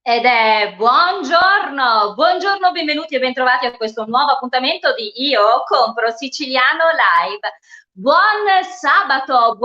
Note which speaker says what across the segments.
Speaker 1: Ed è buongiorno, benvenuti e bentrovati a questo nuovo appuntamento di Io Compro Siciliano Live. Buon sabato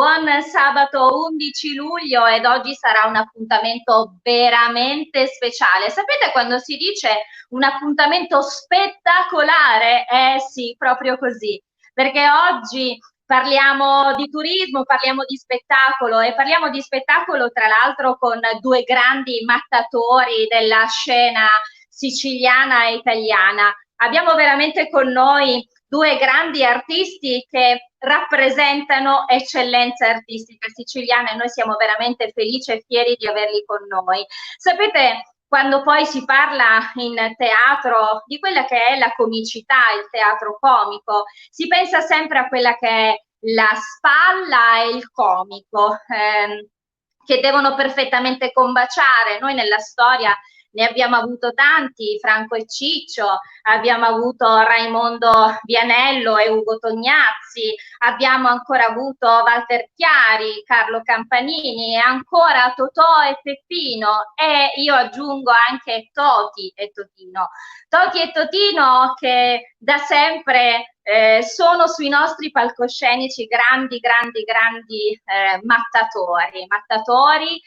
Speaker 1: 11 luglio ed oggi sarà un appuntamento veramente speciale. Sapete quando si dice un appuntamento spettacolare? Eh sì, proprio così, perché oggi parliamo di turismo, parliamo di spettacolo e parliamo di spettacolo tra l'altro con due grandi mattatori della scena siciliana e italiana. Abbiamo veramente con noi due grandi artisti che rappresentano eccellenza artistica siciliana e noi siamo veramente felici e fieri di averli con noi. Sapete, quando poi si parla in teatro di quella che è la comicità, il teatro comico, si pensa sempre a quella che è la spalla e il comico, che devono perfettamente combaciare. Noi nella storia ne abbiamo avuto tanti, Franco e Ciccio, abbiamo avuto Raimondo Vianello e Ugo Tognazzi, abbiamo ancora avuto Walter Chiari, Carlo Campanini e ancora Totò e Peppino e io aggiungo anche Toti e Totino. Toti e Totino che da sempre sono sui nostri palcoscenici grandi mattatori.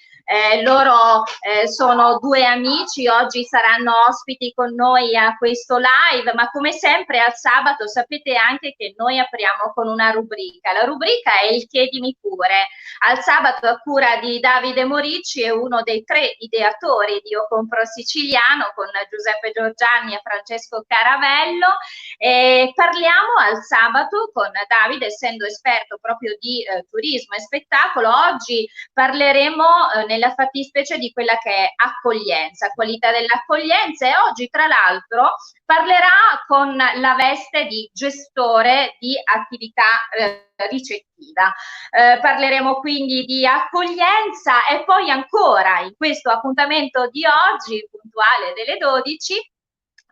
Speaker 1: Loro sono due amici, oggi saranno ospiti con noi a questo live, ma come sempre al sabato sapete anche che noi apriamo con una rubrica. La rubrica è il Chiedimi pure. Al sabato a cura di Davide Morici è uno dei tre ideatori di Io Compro Siciliano con Giuseppe Giorgiani e Francesco Caravello. Parliamo al sabato con Davide, essendo esperto proprio di turismo e spettacolo. Oggi parleremo nella fattispecie di quella che è accoglienza, qualità dell'accoglienza e oggi tra l'altro parlerà con la veste di gestore di attività ricettiva. Parleremo quindi di accoglienza e poi ancora in questo appuntamento di oggi, puntuale delle 12,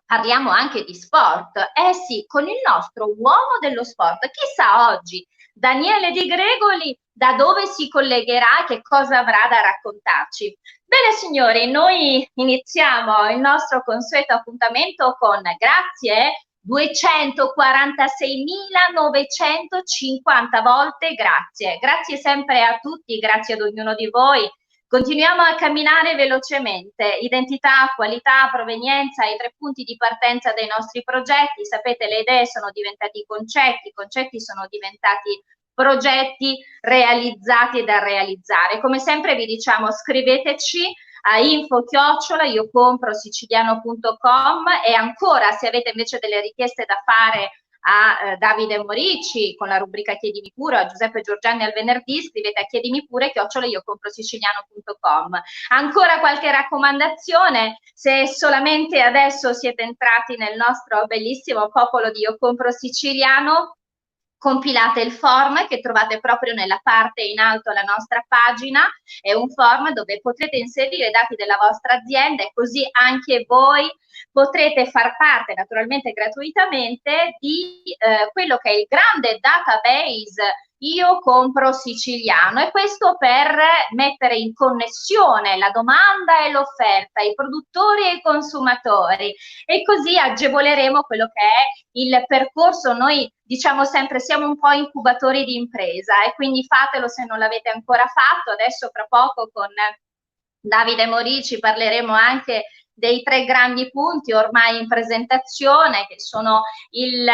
Speaker 1: parliamo anche di sport. Eh sì, con il nostro uomo dello sport. Chissà oggi Daniele Di Gregori da dove si collegherà e che cosa avrà da raccontarci. Bene signori, noi iniziamo il nostro consueto appuntamento con grazie 246.950 volte grazie. Grazie sempre a tutti, grazie ad ognuno di voi. Continuiamo a camminare velocemente, identità, qualità, provenienza, i tre punti di partenza dei nostri progetti. Sapete, le idee sono diventati concetti, i concetti sono diventati progetti realizzati e da realizzare. Come sempre vi diciamo scriveteci a info@iocompro-siciliano.com e ancora se avete invece delle richieste da fare a Davide Morici con la rubrica Chiedimi pure, a Giuseppe Giorgiani al venerdì, scrivete a chiedimi pure @iocompro-siciliano.com. Ancora qualche raccomandazione, se solamente adesso siete entrati nel nostro bellissimo popolo di Io Compro Siciliano, compilate il form che trovate proprio nella parte in alto alla nostra pagina, è un form dove potrete inserire i dati della vostra azienda e così anche voi potrete far parte naturalmente gratuitamente di quello che è il grande database Io Compro Siciliano e questo per mettere in connessione la domanda e l'offerta, i produttori e i consumatori e così agevoleremo quello che è il percorso. Noi diciamo sempre siamo un po' incubatori di impresa e quindi fatelo se non l'avete ancora fatto. Adesso fra poco con Davide Morici parleremo anche dei tre grandi punti ormai in presentazione che sono il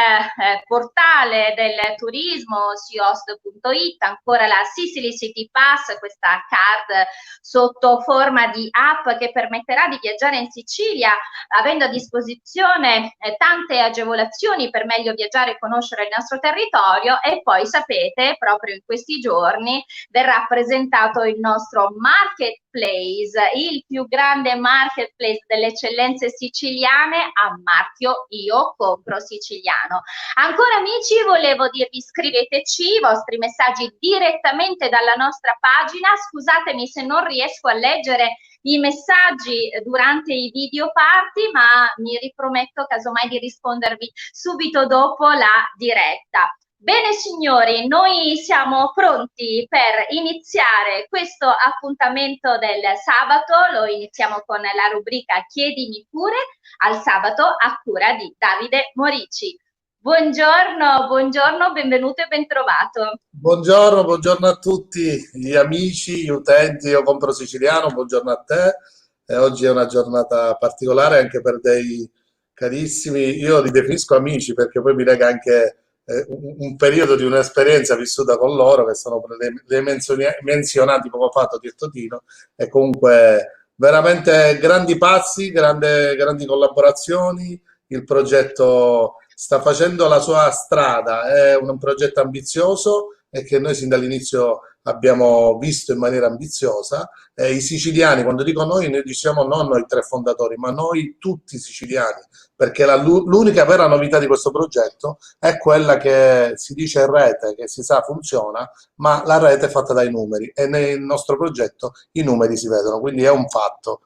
Speaker 1: portale del turismo siost.it, ancora la Sicily City Pass, questa card sotto forma di app che permetterà di viaggiare in Sicilia avendo a disposizione tante agevolazioni per meglio viaggiare e conoscere il nostro territorio e poi sapete proprio in questi giorni verrà presentato il nostro marketplace, il più grande marketplace delle eccellenze siciliane a marchio Io Compro Siciliano. Ancora amici, volevo dirvi scriveteci i vostri messaggi direttamente dalla nostra pagina, scusatemi se non riesco a leggere i messaggi durante i video party, ma mi riprometto casomai di rispondervi subito dopo la diretta. Bene signori, noi siamo pronti per iniziare questo appuntamento del sabato, lo iniziamo con la rubrica Chiedimi pure, al sabato a cura di Davide Morici. Buongiorno, buongiorno, benvenuto e bentrovato.
Speaker 2: Buongiorno, buongiorno a tutti gli amici, gli utenti. Io compro siciliano, buongiorno a te. Oggi è una giornata particolare anche per dei carissimi, io li definisco amici perché poi mi lega anche un periodo di un'esperienza vissuta con loro, che sono le menzionati poco fa Toti e Totino, e comunque veramente grandi passi, grandi collaborazioni. Il progetto sta facendo la sua strada, è un progetto ambizioso e che noi sin dall'inizio abbiamo visto in maniera ambiziosa. I siciliani, quando dico noi diciamo non noi tre fondatori, ma noi tutti siciliani, perché l'unica vera novità di questo progetto è quella che si dice rete, che si sa funziona, ma la rete è fatta dai numeri e nel nostro progetto i numeri si vedono, quindi è un fatto.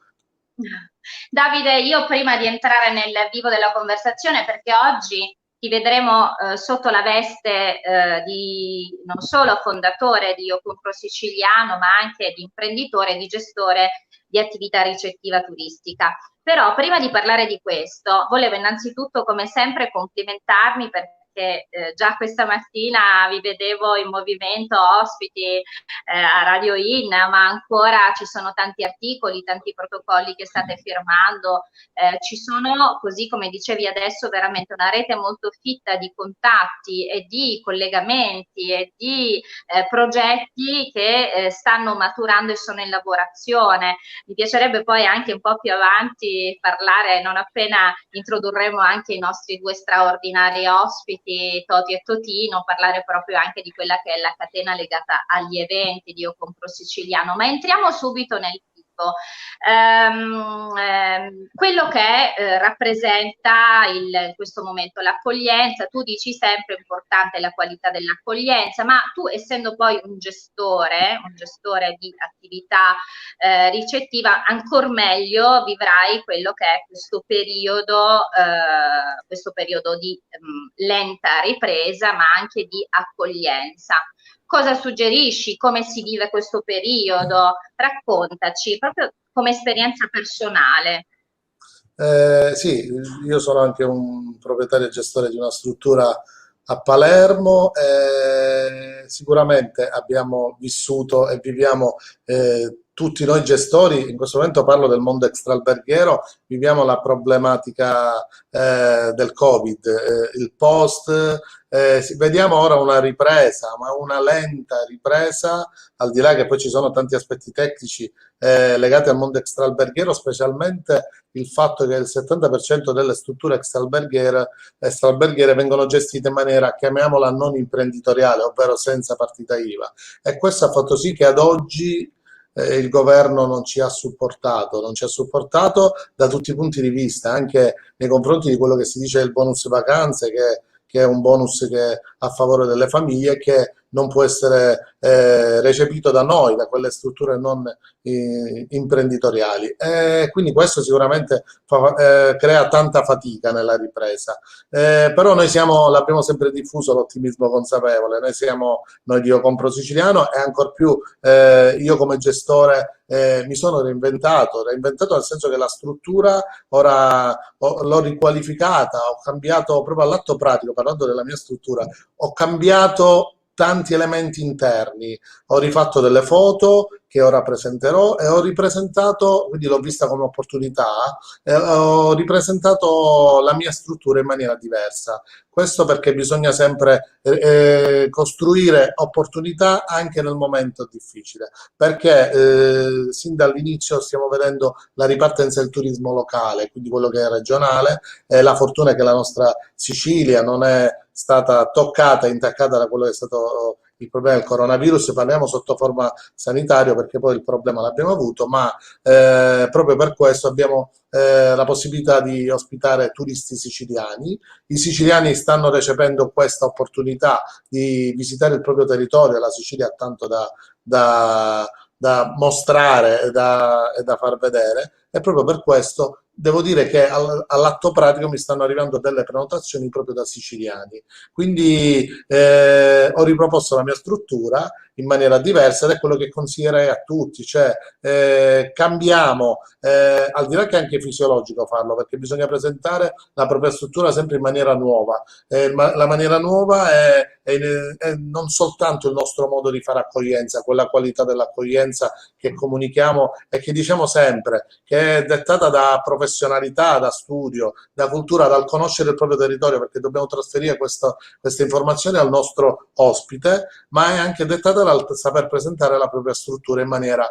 Speaker 1: Davide, io prima di entrare nel vivo della conversazione, perché oggi ti vedremo sotto la veste di non solo fondatore di Io Compro Siciliano, ma anche di imprenditore e di gestore di attività ricettiva turistica. Però prima di parlare di questo, volevo innanzitutto, come sempre, complimentarmi perché già questa mattina vi vedevo in movimento, ospiti a Radio In, ma ancora ci sono tanti articoli, tanti protocolli che state firmando, ci sono, così come dicevi adesso, veramente una rete molto fitta di contatti e di collegamenti e di progetti che stanno maturando e sono in lavorazione. Mi piacerebbe poi anche un po' più avanti parlare, non appena introdurremo anche i nostri due straordinari ospiti, Toti e Totino, parlare proprio anche di quella che è la catena legata agli eventi di Io Compro Siciliano. Ma entriamo subito nel vivo. Quello che rappresenta in questo momento l'accoglienza, tu dici sempre importante la qualità dell'accoglienza, ma tu essendo poi un gestore di attività ricettiva, ancor meglio vivrai quello che è questo periodo di lenta ripresa, ma anche di accoglienza. Cosa suggerisci? Come si vive questo periodo? Raccontaci, proprio come esperienza personale.
Speaker 2: Sì, io sono anche un proprietario e gestore di una struttura a Palermo. Sicuramente abbiamo vissuto e viviamo, tutti noi gestori, in questo momento parlo del mondo extraalberghiero, viviamo la problematica del Covid, il post. Vediamo ora una ripresa, ma una lenta ripresa, al di là che poi ci sono tanti aspetti tecnici legati al mondo extraalberghiero, specialmente il fatto che il 70% delle strutture extraalberghiere vengono gestite in maniera, chiamiamola, non imprenditoriale, ovvero senza partita IVA. E questo ha fatto sì che ad oggi il governo non ci ha supportato da tutti i punti di vista, anche nei confronti di quello che si dice il bonus vacanze, che è un bonus che è a favore delle famiglie, che non può essere recepito da noi, da quelle strutture non imprenditoriali. E quindi questo sicuramente crea tanta fatica nella ripresa. Però l'abbiamo sempre diffuso l'ottimismo consapevole, noi di Io Compro Siciliano, e ancor più io come gestore mi sono reinventato nel senso che la struttura ora l'ho riqualificata, ho cambiato proprio all'atto pratico, parlando della mia struttura, ho cambiato tanti elementi interni, ho rifatto delle foto che ora presenterò e ho ripresentato, quindi l'ho vista come opportunità, ho ripresentato la mia struttura in maniera diversa. Questo perché bisogna sempre costruire opportunità anche nel momento difficile, perché sin dall'inizio stiamo vedendo la ripartenza del turismo locale, quindi quello che è regionale. La fortuna è che la nostra Sicilia non è stata toccata e intaccata da quello che è stato il problema del coronavirus. Parliamo sotto forma sanitario perché poi il problema l'abbiamo avuto, ma proprio per questo abbiamo la possibilità di ospitare turisti siciliani. I siciliani stanno recependo questa opportunità di visitare il proprio territorio. La Sicilia ha tanto da mostrare e da far vedere, e proprio per questo devo dire che all'atto pratico mi stanno arrivando delle prenotazioni proprio da siciliani. Quindi ho riproposto la mia struttura in maniera diversa ed è quello che consiglierei a tutti, cioè cambiamo, al di là che è anche fisiologico farlo, perché bisogna presentare la propria struttura sempre in maniera nuova. Ma la maniera nuova è non soltanto il nostro modo di fare accoglienza, quella qualità dell'accoglienza che comunichiamo e che diciamo sempre, che è dettata da professionalità, da studio, da cultura, dal conoscere il proprio territorio, perché dobbiamo trasferire queste informazioni al nostro ospite, ma è anche dettata dal saper presentare la propria struttura in maniera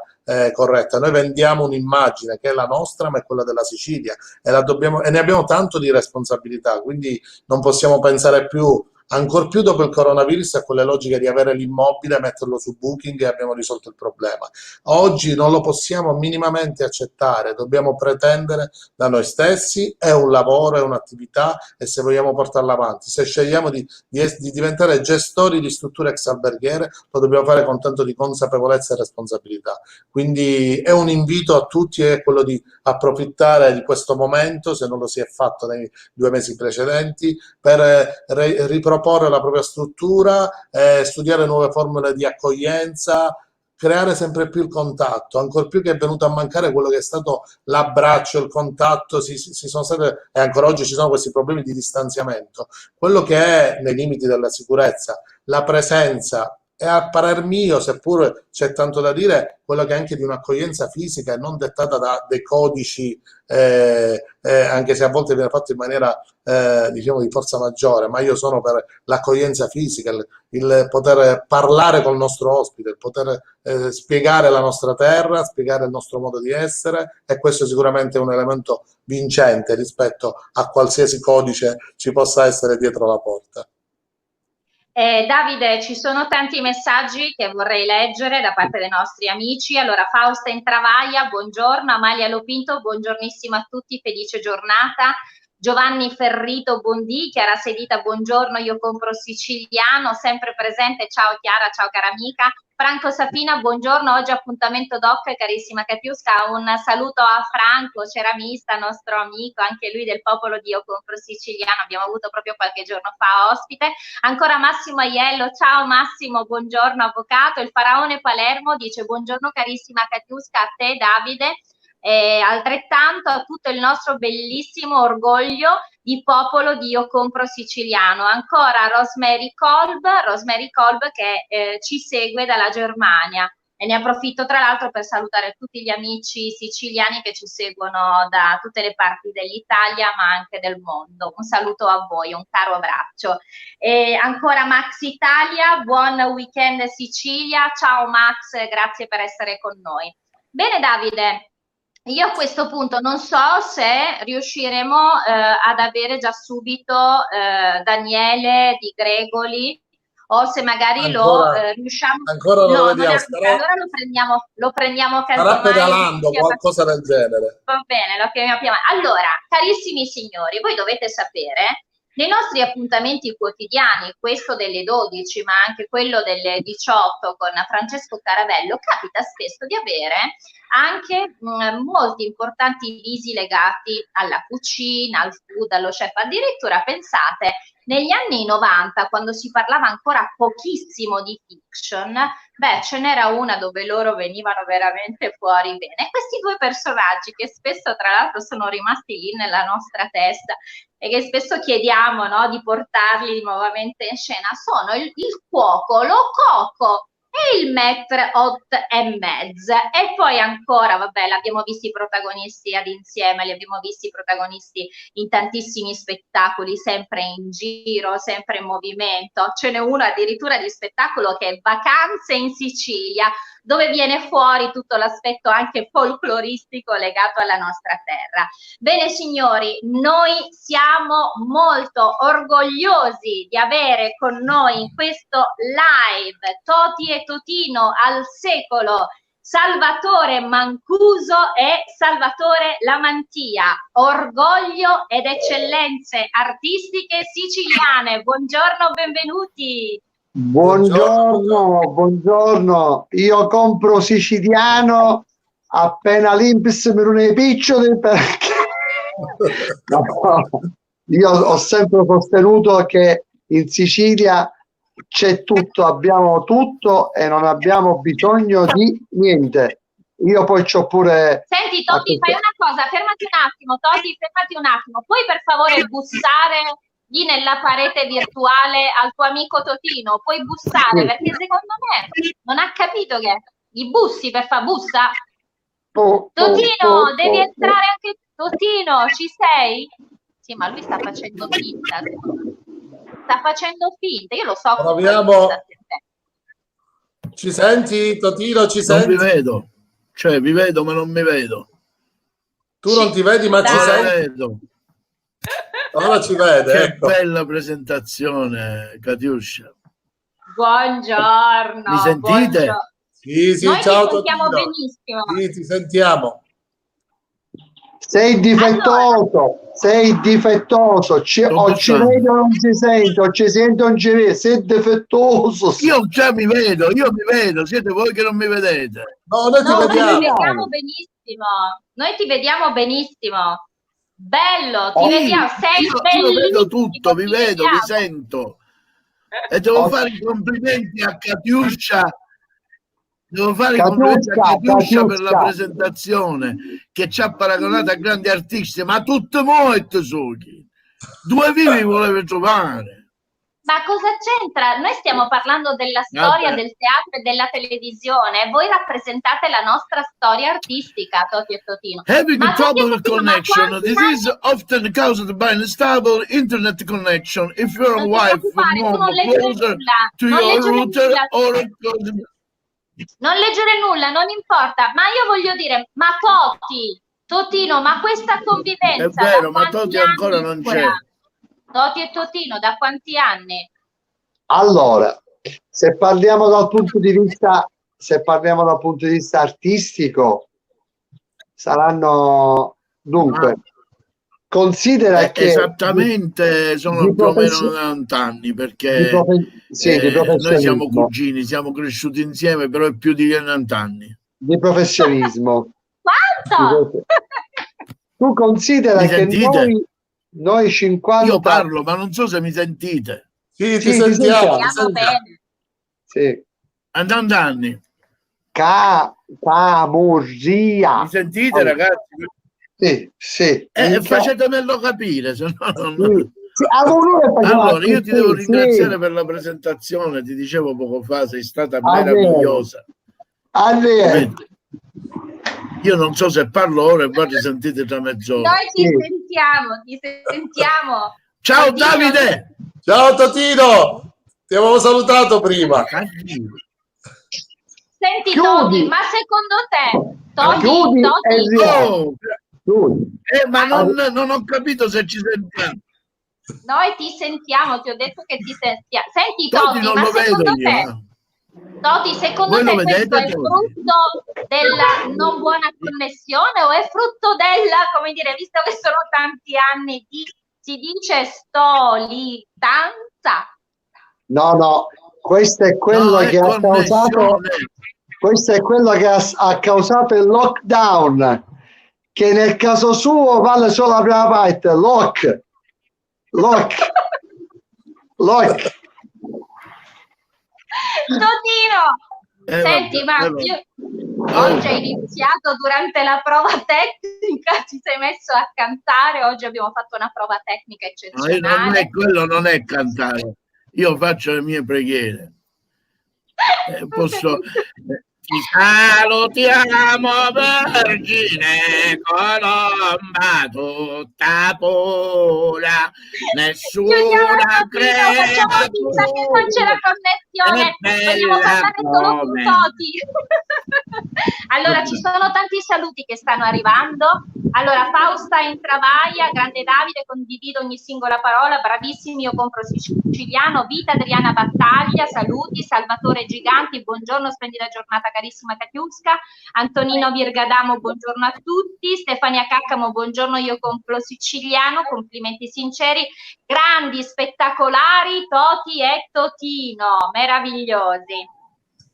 Speaker 2: corretta. Noi vendiamo un'immagine che è la nostra, ma è quella della Sicilia e ne abbiamo tanto di responsabilità, quindi non possiamo pensare più, ancor più dopo il coronavirus, a quelle logiche di avere l'immobile, metterlo su Booking e abbiamo risolto il problema. Oggi non lo possiamo minimamente accettare, dobbiamo pretendere da noi stessi, è un lavoro, è un'attività e se vogliamo portarla avanti, se scegliamo di diventare gestori di strutture ex alberghiere, lo dobbiamo fare con tanto di consapevolezza e responsabilità. Quindi è un invito a tutti, è quello di approfittare di questo momento, se non lo si è fatto nei 2 mesi precedenti, per riproporre la propria struttura, studiare nuove formule di accoglienza, creare sempre più il contatto, ancor più che è venuto a mancare quello che è stato l'abbraccio, il contatto, si sono state, e ancora oggi ci sono questi problemi di distanziamento. Quello che è, nei limiti della sicurezza, la presenza, e a parer mio, seppur c'è tanto da dire, quello che è anche di un'accoglienza fisica e non dettata da dei codici, anche se a volte viene fatto in maniera, diciamo, di forza maggiore, ma io sono per l'accoglienza fisica, il poter parlare col nostro ospite, il poter spiegare la nostra terra, spiegare il nostro modo di essere, e questo sicuramente è un elemento vincente rispetto a qualsiasi codice ci possa essere dietro la porta.
Speaker 1: Davide, ci sono tanti messaggi che vorrei leggere da parte dei nostri amici. Allora, Fausta in Travaglia, buongiorno. Amalia Lopinto, buongiornissimo a tutti, felice giornata. Giovanni Ferrito Bondi, Chiara Sedita, buongiorno, io compro siciliano, sempre presente, ciao Chiara, ciao cara amica. Franco Safina, buongiorno, oggi appuntamento doc, carissima Katiuska, un saluto a Franco, ceramista, nostro amico, anche lui del popolo di Io compro siciliano, abbiamo avuto proprio qualche giorno fa ospite. Ancora Massimo Aiello, ciao Massimo, buongiorno avvocato. Il Faraone Palermo dice buongiorno carissima Katiuska, a te Davide. Altrettanto a tutto il nostro bellissimo orgoglio di popolo di Io compro siciliano. Ancora Rosemary Kolb che ci segue dalla Germania, e ne approfitto tra l'altro per salutare tutti gli amici siciliani che ci seguono da tutte le parti dell'Italia ma anche del mondo. Un saluto a voi, un caro abbraccio. Ancora Max Italia, buon weekend Sicilia, ciao Max, grazie per essere con noi. Bene Davide, io a questo punto non so se riusciremo ad avere già subito Daniele Di Gregoli, o se magari
Speaker 2: Ancora,
Speaker 1: riusciamo.
Speaker 2: ancora non lo
Speaker 1: No,
Speaker 2: vediamo,
Speaker 1: allora lo prendiamo
Speaker 2: starà
Speaker 1: casomai.
Speaker 2: pedalando, qualcosa del genere.
Speaker 1: Va bene, lo chiamiamo prima. Allora, carissimi signori, voi dovete sapere, nei nostri appuntamenti quotidiani, questo delle 12, ma anche quello delle 18 con Francesco Caravello, capita spesso di avere anche molti importanti visi legati alla cucina, al food, allo chef. Addirittura pensate, negli anni 90, quando si parlava ancora pochissimo di fiction, beh, ce n'era una dove loro venivano veramente fuori bene. Questi due personaggi, che spesso tra l'altro sono rimasti lì nella nostra testa e che spesso chiediamo, no, di portarli nuovamente in scena, sono il cuoco, lo Coco e il maître hot e mezz. E poi ancora, vabbè, l'abbiamo visti i protagonisti ad insieme, li abbiamo visti i protagonisti in tantissimi spettacoli, sempre in giro, sempre in movimento. Ce n'è uno addirittura di spettacolo che è Vacanze in Sicilia, dove viene fuori tutto l'aspetto anche folcloristico legato alla nostra terra. Bene signori, noi siamo molto orgogliosi di avere con noi in questo live Toti e Totino al secolo, Salvatore Mancuso e Salvatore Lamantia, orgoglio ed eccellenze artistiche siciliane. Buongiorno, benvenuti.
Speaker 3: Buongiorno, buongiorno. Io compro siciliano appena l'Inps me non è piccioli perché No, io ho sempre sostenuto che in Sicilia c'è tutto, abbiamo tutto e non abbiamo bisogno di niente. Io poi c'ho pure...
Speaker 1: Senti Toti, fai una cosa, fermati un attimo, Toti, fermati un attimo. Puoi per favore bussare lì nella parete virtuale al tuo amico Totino? Puoi bussare, perché secondo me non ha capito che gli bussi, per favore, bussa. Totino, devi entrare anche Totino, ci sei? Sì, ma lui sta facendo finta. Sta facendo finta, io lo so.
Speaker 2: Proviamo. Ci senti, Totino? Ci senti?
Speaker 4: Non vi vedo, cioè vi vedo ma non mi vedo.
Speaker 2: Tu non ti vedi ma ci senti?
Speaker 4: Vedo.
Speaker 2: Ora ci vede.
Speaker 4: Che
Speaker 2: ecco.
Speaker 4: bella presentazione, Katiuscia.
Speaker 1: Buongiorno.
Speaker 4: Mi sentite?
Speaker 1: Buongiorno.
Speaker 2: Sì, sì,
Speaker 1: Noi
Speaker 2: ciao
Speaker 1: ti sentiamo
Speaker 2: Totino.
Speaker 1: benissimo.
Speaker 2: Sì, ti sentiamo.
Speaker 3: Sei difettoso,
Speaker 1: Allora,
Speaker 3: sei difettoso, o ci vedi o non si sente, o ci sente o non ci vede, sei difettoso.
Speaker 4: Io già mi vedo, siete voi che non mi vedete.
Speaker 2: No, noi ti
Speaker 1: no,
Speaker 2: vediamo.
Speaker 1: noi ti vediamo benissimo. Noi ti vediamo benissimo. Bello, ti vediamo, sei bellissimo.
Speaker 4: Io vedo tutto, vi vedo, vi
Speaker 1: vediamo.
Speaker 4: sento. E devo fare i complimenti a Katiuscia. Devo fare i complimenti a Katiuscia per la presentazione, che ci ha paragonato a grandi artisti, ma tutte morte succhi. Due vivi volevo trovare.
Speaker 1: Ma cosa c'entra? Noi stiamo parlando della storia del teatro e della televisione. Voi rappresentate la nostra storia artistica, Toti e Totino.
Speaker 4: Having a trouble with connection, this is often caused by unstable internet connection. If your wife move closer to your router or...
Speaker 1: Non leggere nulla, non importa, ma io voglio dire, ma Totino, ma questa convivenza...
Speaker 4: È vero, ma Toti ancora non c'è.
Speaker 1: Toti e Totino, da quanti anni?
Speaker 3: Allora, se parliamo dal punto di vista, artistico, saranno dunque... Considera che
Speaker 4: esattamente sono più o meno 90 anni, perché noi siamo cugini, siamo cresciuti insieme, però è più di 90 anni
Speaker 3: di professionismo.
Speaker 1: Quanto?
Speaker 3: Tu considera che noi 50...
Speaker 4: Io parlo, ma non so se mi sentite.
Speaker 2: Sì, ti sentiamo
Speaker 1: bene.
Speaker 3: Sì.
Speaker 4: A 90 anni.
Speaker 3: Camurria.
Speaker 4: Mi sentite, ragazzi?
Speaker 3: Sì.
Speaker 4: Facetemelo capire, se no non...
Speaker 3: Sì.
Speaker 4: Allora, io ti devo ringraziare per la presentazione, ti dicevo poco fa, sei stata meravigliosa. Io non so se parlo ora e voi ti sentite tra mezz'ora.
Speaker 1: Noi ti sentiamo.
Speaker 4: Ciao Davide!
Speaker 2: Ciao Totino! Ti avevo salutato prima.
Speaker 1: Senti Toti, ma secondo te Toti?
Speaker 4: Ma non ho capito se ci sentiamo.
Speaker 1: Noi ti sentiamo, ti ho detto che ti sentiamo. Senti
Speaker 4: Toti,
Speaker 1: ma secondo te Toti, secondo te questo è frutto della non buona connessione o è frutto della, come dire, visto che sono tanti anni si dice stolitanza?
Speaker 3: No, questo è quello che ha causato, questo è quello che ha causato il lockdown, che nel caso suo vale solo la prima parte. Lock.
Speaker 1: Totino, senti, ma io oggi hai iniziato durante la prova tecnica, ti sei messo a cantare, oggi abbiamo fatto una prova tecnica eccezionale.
Speaker 4: Quello non è cantare, io faccio le mie preghiere. Ti salutiamo, Vergine Colomba, tutta pura, nessuna creatura.
Speaker 1: Non c'è la connessione, vogliamo parlare solo con Toti. Allora, ci sono tanti saluti che stanno arrivando. Allora, Fausta in Travaglia, grande Davide, condivido ogni singola parola, bravissimi, io compro siciliano, Vita Adriana Battaglia, saluti, Salvatore Giganti, buongiorno, splendida giornata carissima Katiusca, Antonino Virgadamo, buongiorno a tutti, Stefania Caccamo, buongiorno, io compro siciliano, complimenti sinceri, grandi, spettacolari, Toti e Totino, meravigliosi.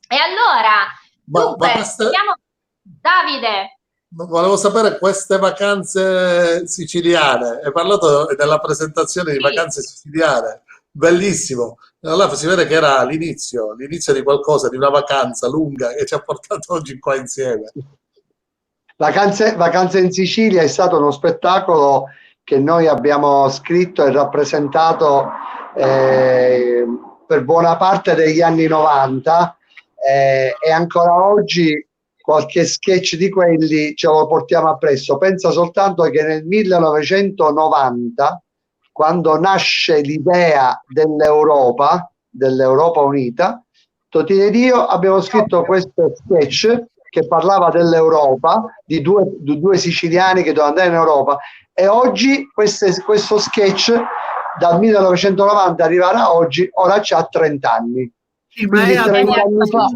Speaker 1: E allora, dunque, Davide.
Speaker 2: volevo sapere queste vacanze siciliane. Hai parlato della presentazione di
Speaker 1: Sì.
Speaker 2: vacanze siciliane, bellissimo. Allora si vede che era l'inizio di qualcosa, di una vacanza lunga che ci ha portato oggi qua insieme.
Speaker 3: Vacanze in Sicilia è stato uno spettacolo che noi abbiamo scritto e rappresentato per buona parte degli anni 90 e ancora oggi qualche sketch di quelli ce lo portiamo appresso. Pensa soltanto che nel 1990, quando nasce l'idea dell'Europa Unita, Totino ed io abbiamo scritto questo sketch che parlava dell'Europa, di due siciliani che dovevano andare in Europa, e oggi questo sketch dal 1990 arriverà a oggi, ora c'ha 30 anni.
Speaker 4: Sì, ma è
Speaker 3: 30 anni fa.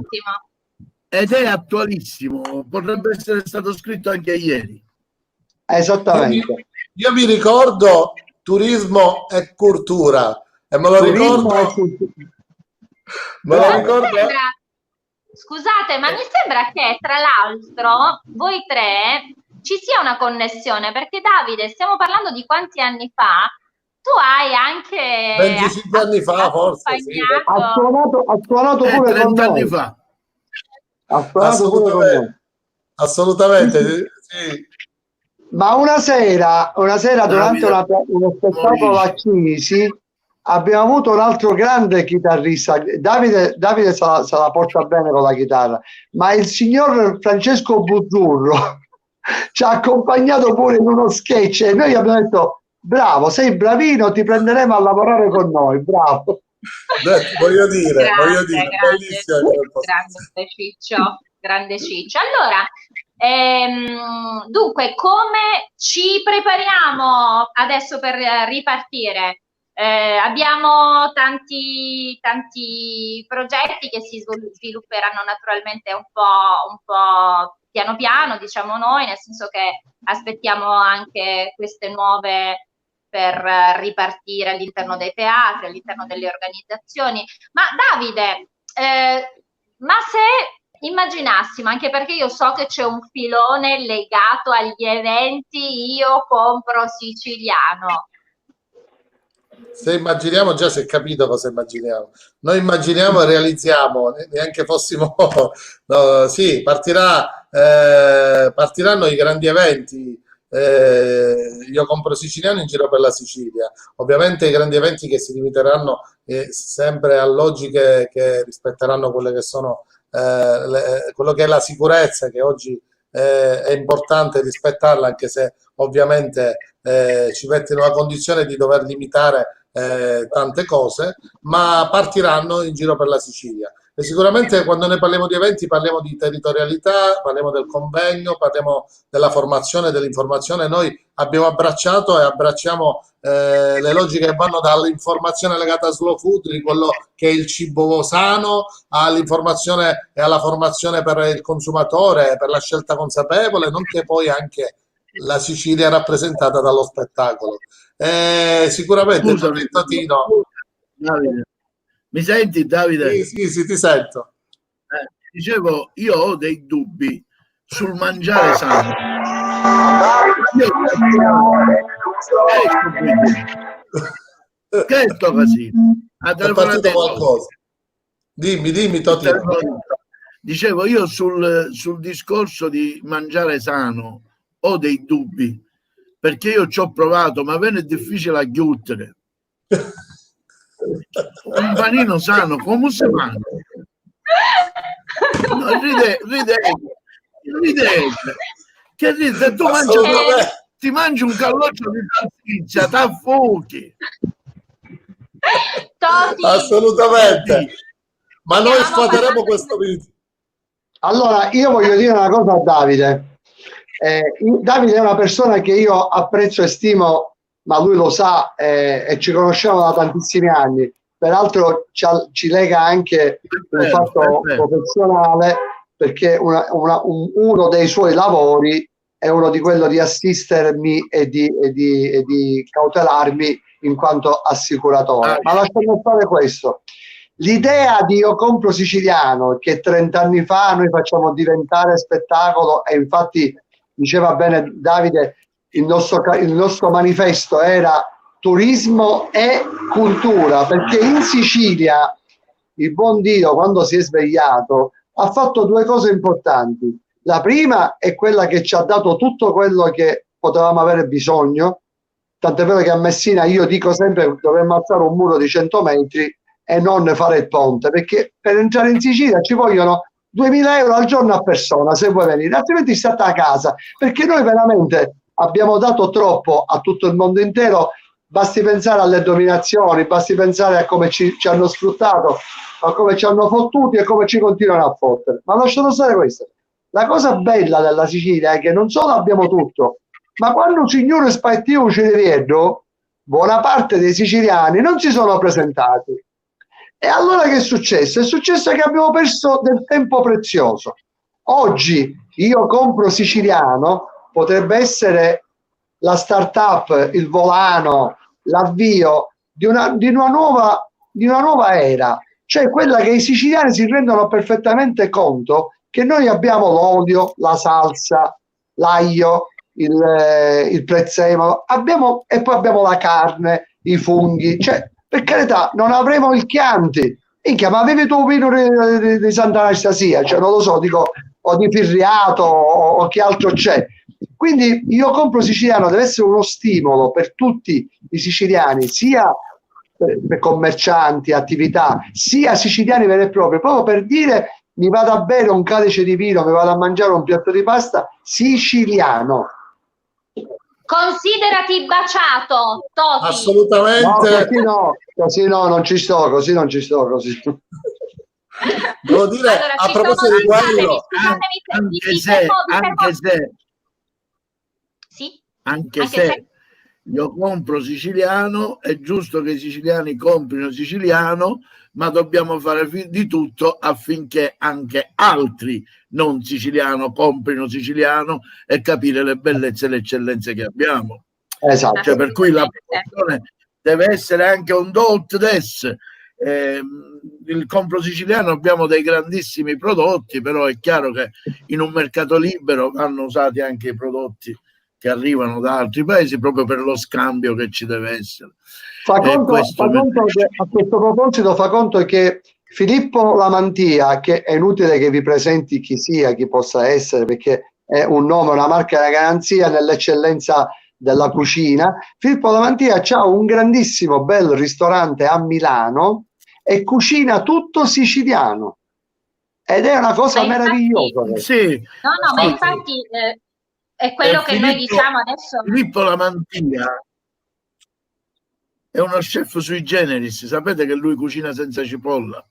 Speaker 4: Ed è attualissimo, potrebbe essere stato scritto anche ieri.
Speaker 3: Esattamente.
Speaker 2: Io mi ricordo turismo e cultura e me lo ricordo.
Speaker 1: Scusate, ma mi sembra che tra l'altro voi tre ci sia una connessione, perché Davide, stiamo parlando di quanti anni fa? Tu hai anche
Speaker 2: 25 anni fa, forse. Sì.
Speaker 3: Ha suonato pure
Speaker 4: 30
Speaker 3: con
Speaker 4: anni
Speaker 3: noi.
Speaker 4: fa.
Speaker 2: Assolutamente, sì.
Speaker 3: Ma una sera durante uno spettacolo a Cinisi abbiamo avuto un altro grande chitarrista. Davide se la porta bene con la chitarra, ma il signor Francesco Buzzurro ci ha accompagnato pure in uno sketch e noi abbiamo detto: bravo, sei bravino, ti prenderemo a lavorare con noi, bravo.
Speaker 2: Voglio dire,
Speaker 1: grande Ciccio. Allora, dunque, come ci prepariamo adesso per ripartire? Abbiamo tanti progetti che si svilupperanno naturalmente un po' piano piano, diciamo noi, nel senso che aspettiamo anche queste nuove per ripartire all'interno dei teatri, all'interno delle organizzazioni. Ma Davide, ma se immaginassimo, anche perché io so che c'è un filone legato agli eventi Io Compro Siciliano.
Speaker 2: Se immaginiamo, già si è capito cosa immaginiamo. Noi immaginiamo e realizziamo, neanche fossimo... No, sì, partiranno i grandi eventi. Io Compro Siciliano in giro per la Sicilia. Ovviamente i grandi eventi che si limiteranno sempre a logiche che rispetteranno quelle che sono quello che è la sicurezza, che oggi è importante rispettarla, anche se ovviamente ci mette in una condizione di dover limitare tante cose, ma partiranno in giro per la Sicilia. E sicuramente quando ne parliamo di eventi parliamo di territorialità, parliamo del convegno, parliamo della formazione, dell'informazione. Noi abbiamo abbracciato e abbracciamo le logiche che vanno dall'informazione legata a slow food, di quello che è il cibo sano, all'informazione e alla formazione per il consumatore, per la scelta consapevole, nonché poi anche la Sicilia rappresentata dallo spettacolo. Sicuramente Totino.
Speaker 4: Davide, mi senti, Davide?
Speaker 2: Sì, ti sento.
Speaker 4: Dicevo, io ho dei dubbi sul mangiare sano. Che è sto casino?
Speaker 2: È partito qualcosa. Dimmi Totino.
Speaker 4: Dicevo, io sul discorso di mangiare sano ho dei dubbi, perché io ci ho provato, ma è difficile a chiudere. Un panino sano, come si mangia? No, ridete. Che ride? Tu ti mangi un calloccio di salsiccia, t'affuchi.
Speaker 2: Assolutamente. Ma noi sfateremo questo video.
Speaker 3: Allora, io voglio dire una cosa a Davide. Davide è una persona che io apprezzo e stimo, ma lui lo sa e ci conosciamo da tantissimi anni. Peraltro ci lega anche un fatto professionale, perché uno dei suoi lavori è uno di quello di assistermi e di cautelarmi in quanto assicuratore. Ma lasciamo fare questo. L'idea di Io Compro Siciliano, che 30 anni fa noi facciamo diventare spettacolo, e infatti diceva bene Davide, il nostro manifesto era turismo e cultura, perché in Sicilia il buon Dio, quando si è svegliato, ha fatto due cose importanti. La prima è quella che ci ha dato tutto quello che potevamo avere bisogno, tant'è vero che a Messina io dico sempre che dovremmo alzare un muro di 100 metri e non fare il ponte, perché per entrare in Sicilia ci vogliono 2.000 euro al giorno a persona se vuoi venire, altrimenti state a casa, perché noi veramente abbiamo dato troppo a tutto il mondo intero. Basti pensare alle dominazioni, basti pensare a come ci hanno sfruttato, a come ci hanno fottuti e come ci continuano a fottere. Ma lasciamo stare questo. La cosa bella della Sicilia è che non solo abbiamo tutto, ma quando il signore Spaettiu ci rivedo, buona parte dei siciliani non si sono presentati. E allora che è successo? È successo che abbiamo perso del tempo prezioso. Oggi io compro siciliano, potrebbe essere la startup, il volano, l'avvio di una nuova era, cioè quella che i siciliani si rendono perfettamente conto che noi abbiamo l'olio, la salsa, l'aglio, il prezzemolo, e poi abbiamo la carne, i funghi, cioè per carità non avremo il Chianti, minchia, ma avevi tu vino di Sant'Anastasia, cioè non lo so, dico, o di Firriato o che altro c'è. Quindi io compro siciliano deve essere uno stimolo per tutti i siciliani, sia per commercianti, attività, sia siciliani veri e propri, proprio per dire mi vado a bere un calice di vino, mi vado a mangiare un piatto di pasta siciliano.
Speaker 1: Considerati baciato, Toti.
Speaker 2: Assolutamente.
Speaker 3: No, così no, non ci sto, così.
Speaker 2: Devo dire,
Speaker 1: allora,
Speaker 2: a proposito di quello,
Speaker 4: anche se io compro siciliano, è giusto che i siciliani comprino siciliano, ma dobbiamo fare di tutto affinché anche altri non siciliano comprino siciliano e capire le bellezze e le eccellenze che abbiamo.
Speaker 3: Esatto.
Speaker 4: Cioè, per cui la produzione deve essere anche un do ut des. Il compro siciliano abbiamo dei grandissimi prodotti, però è chiaro che in un mercato libero vanno usati anche i prodotti che arrivano da altri paesi proprio per lo scambio che ci deve essere.
Speaker 3: A questo proposito fa conto che Filippo Lamantia, che è inutile che vi presenti chi sia, chi possa essere, perché è un nome, una marca da garanzia nell'eccellenza della cucina. Filippo Lamantia ha un grandissimo bel ristorante a Milano e cucina tutto siciliano ed è una cosa meravigliosa.
Speaker 4: Sì,
Speaker 1: ma infatti è quello che noi diciamo adesso.
Speaker 4: Filippo Lamantia è uno chef sui generis, sapete che lui cucina senza cipolla.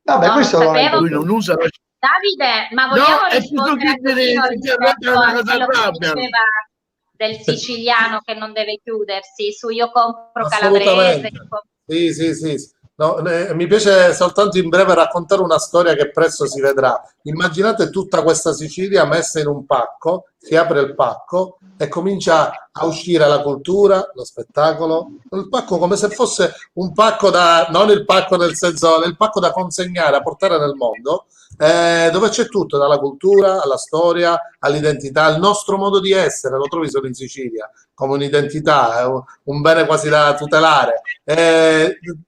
Speaker 3: Vabbè,
Speaker 1: no,
Speaker 3: questo
Speaker 4: lui non usa la cipolla.
Speaker 1: Davide, ma vogliamo rispondere a quello che diceva del siciliano che non deve chiudersi su io compro calabrese.
Speaker 2: Sì. No, mi piace soltanto in breve raccontare una storia che presto si vedrà. Immaginate tutta questa Sicilia messa in un pacco, si apre il pacco e comincia a uscire la cultura, lo spettacolo, il pacco come se fosse un pacco non il pacco nel senso, il pacco da consegnare, a portare nel mondo, dove c'è tutto, dalla cultura alla storia, all'identità, il nostro modo di essere, lo trovi solo in Sicilia, come un'identità, un bene quasi da tutelare,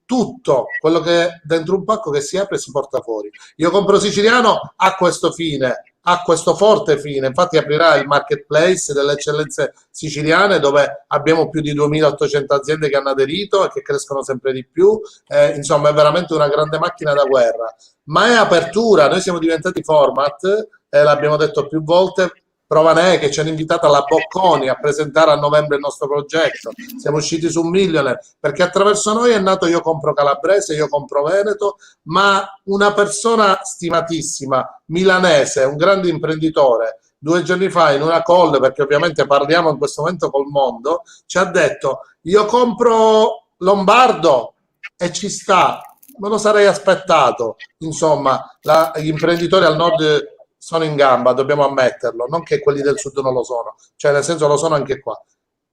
Speaker 2: tutto quello che è dentro un pacco che si apre e si porta fuori. Io compro siciliano a questo fine, a questo forte fine, infatti aprirà il marketplace delle eccellenze siciliane dove abbiamo più di 2800 aziende che hanno aderito e che crescono sempre di più, insomma è veramente una grande macchina da guerra, ma è apertura, noi siamo diventati format, l'abbiamo detto più volte. Prova ne è che ci hanno invitato alla Bocconi a presentare a novembre il nostro progetto, siamo usciti su 1 milione perché attraverso noi è nato Io Compro Calabrese, Io Compro Veneto, ma una persona stimatissima, milanese, un grande imprenditore, 2 giorni fa in una call, perché ovviamente parliamo in questo momento col mondo, ci ha detto io compro lombardo e ci sta, me lo sarei aspettato, insomma gli imprenditori al nord sono in gamba, dobbiamo ammetterlo, non che quelli del sud non lo sono, cioè nel senso lo sono anche qua,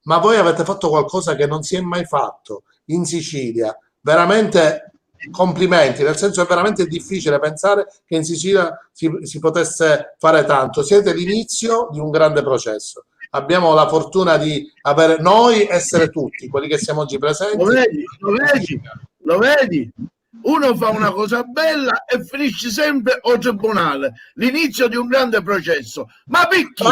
Speaker 2: ma voi avete fatto qualcosa che non si è mai fatto in Sicilia, veramente complimenti, nel senso è veramente difficile pensare che in Sicilia si potesse fare tanto. Siete l'inizio di un grande processo. Abbiamo la fortuna di avere noi, essere tutti, quelli che siamo oggi presenti.
Speaker 4: Lo vedi? Lo vedi? Uno fa una cosa bella e finisce sempre al tribunale. L'inizio di un grande processo. Ma perché?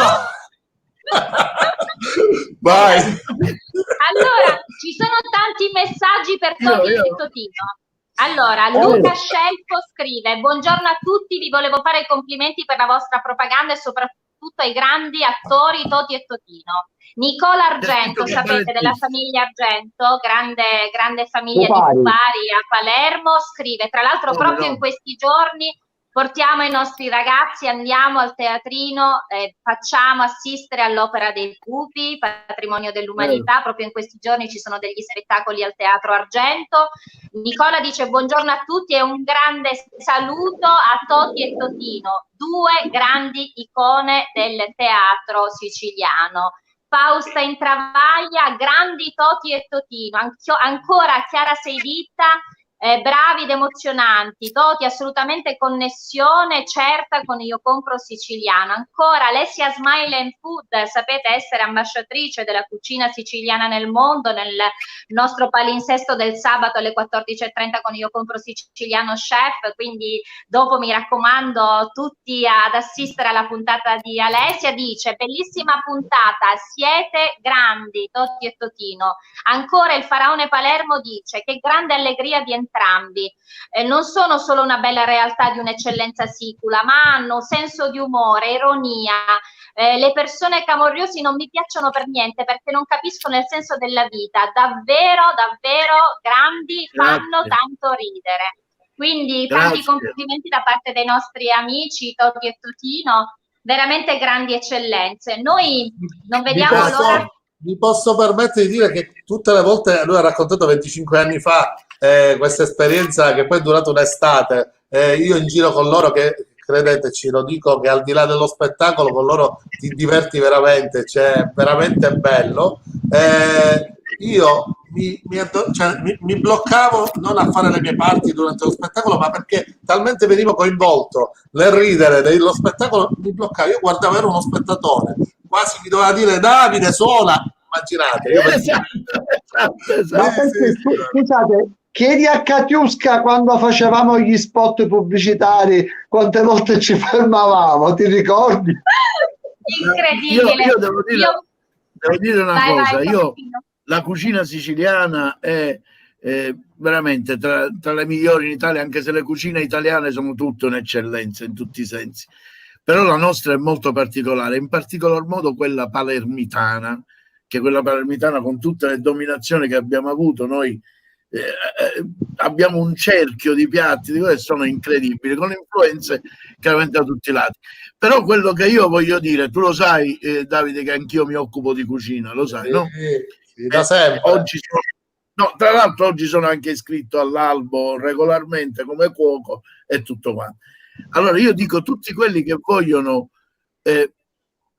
Speaker 2: Vai.
Speaker 1: Allora, ci sono tanti messaggi per Toti e Totino. Allora, Luca Scelfo scrive: buongiorno a tutti, vi volevo fare i complimenti per la vostra propaganda e soprattutto ai grandi attori Toti e Totino. Nicola Argento, sapete, della famiglia Argento, grande famiglia di Pupari a Palermo, scrive, tra l'altro proprio in questi giorni portiamo i nostri ragazzi, andiamo al teatrino, facciamo assistere all'Opera dei Pupi, patrimonio dell'umanità, proprio in questi giorni ci sono degli spettacoli al Teatro Argento. Nicola dice buongiorno a tutti e un grande saluto a Toti e Totino, due grandi icone del teatro siciliano. Fausta Intravaglia, grandi Toti e Totino, ancora Chiara Seiditta, bravi ed emozionanti. Toti assolutamente connessione certa con Io Compro Siciliano. Ancora Alessia Smile and Food, sapete essere ambasciatrice della cucina siciliana nel mondo, nel nostro palinsesto del sabato alle 14:30 con Io Compro Siciliano Chef, quindi dopo mi raccomando tutti ad assistere alla puntata di Alessia. Dice bellissima puntata, siete grandi Toti e Totino. Ancora il Faraone Palermo dice che grande allegria di entrambi, non sono solo una bella realtà di un'eccellenza sicula, ma hanno senso di umore, ironia. Le persone camorriosi non mi piacciono per niente perché non capiscono il senso della vita, davvero grandi, fanno tanto ridere. Quindi tanti complimenti da parte dei nostri amici Toti e Totino, veramente grandi eccellenze. Noi non vediamo l'ora.
Speaker 2: Mi posso permettere di dire che tutte le volte, lui ha raccontato 25 anni fa questa esperienza che poi è durata un'estate, io in giro con loro, che credeteci, lo dico, che al di là dello spettacolo con loro ti diverti veramente, cioè veramente bello. Io mi bloccavo non a fare le mie parti durante lo spettacolo, ma perché talmente venivo coinvolto nel ridere dello spettacolo, mi bloccavo. Io guardavo, ero uno spettatore, quasi mi doveva dire Davide suona, immaginate. Io
Speaker 3: esatto. Ma perché, scusate, chiedi a Katiuska quando facevamo gli spot pubblicitari quante volte ci fermavamo, ti ricordi?
Speaker 1: Incredibile.
Speaker 4: Io devo dire una cosa, la cucina siciliana è veramente tra le migliori in Italia, anche se le cucine italiane sono tutte un'eccellenza in tutti i sensi, però la nostra è molto particolare, in particolar modo quella palermitana, che quella palermitana con tutte le dominazioni che abbiamo avuto noi, abbiamo un cerchio di piatti che sono incredibili, con influenze chiaramente da tutti i lati. Però quello che io voglio dire, tu lo sai Davide, che anch'io mi occupo di cucina, lo sai, no?
Speaker 2: Sì, da sempre.
Speaker 4: Oggi tra l'altro oggi sono anche iscritto all'albo regolarmente come cuoco e tutto quanto. Allora io dico, tutti quelli che vogliono